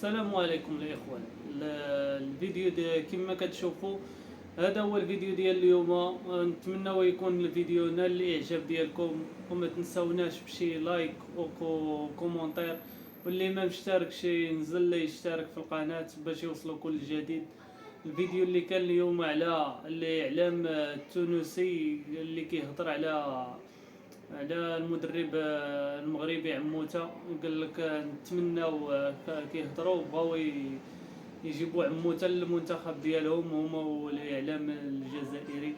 السلام عليكم الاخوان. الفيديو كما كتشوفوا، هذا هو الفيديو ديال اليوم. نتمنى يكون الفيديو نال الاعجاب ديالكم، وما تنساوناش بشي لايك وكومونتير، واللي ما مشتركش ينزل يشترك في القناه باش يوصلوا كل جديد. الفيديو اللي كان اليوم على الاعلام التونسي اللي كيهضر على المدرب المغربي عموته. قال لك نتمناو كيهضروا بغاو يجيبوا عموته للمنتخب ديالهم هما والاعلام الجزائري.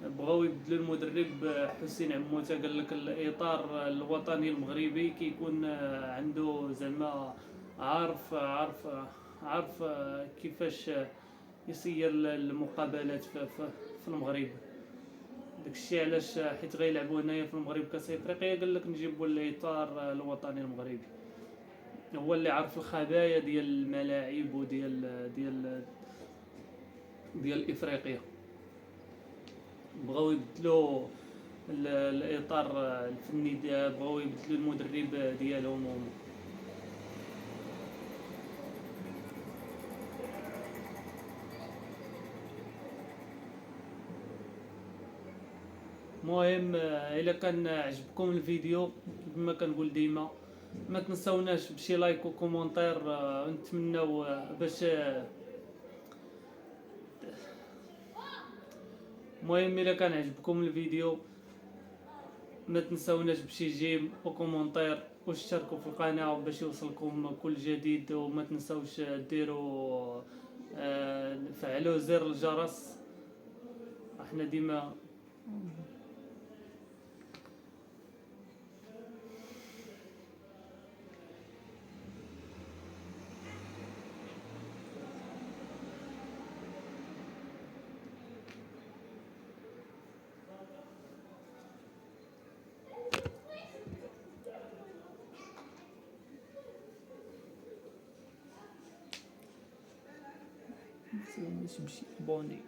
بغاو يبدلوا المدرب حسين عموته. قال لك الاطار الوطني المغربي كيكون عنده زعما عارف كيفاش يسير المقابلات في المغرب. داكشي علاش حيت غيلعبوا هنايا في المغرب كاس افريقيا، قال لك نجيبوا الاطار الوطني المغربي، هو اللي عارف الخبايا ديال الملاعب ديال افريقيا. بغاو يبدلوا الاطار الفني، بغاو يبدلوا المدرب ديالهم هما. المهم الا كان عجبكم الفيديو كما كنقول ديما، ما تنساوناش بشي لايك وكومونتير. نتمناو باش المهم الا كان عجبكم الفيديو ما تنساوناش بشي جيم وكومونتير واشتركوا في القناه باش يوصلكم كل جديد. وما تنساوش ديروا فعلوا زر الجرس. احنا ديما نمشي بوني.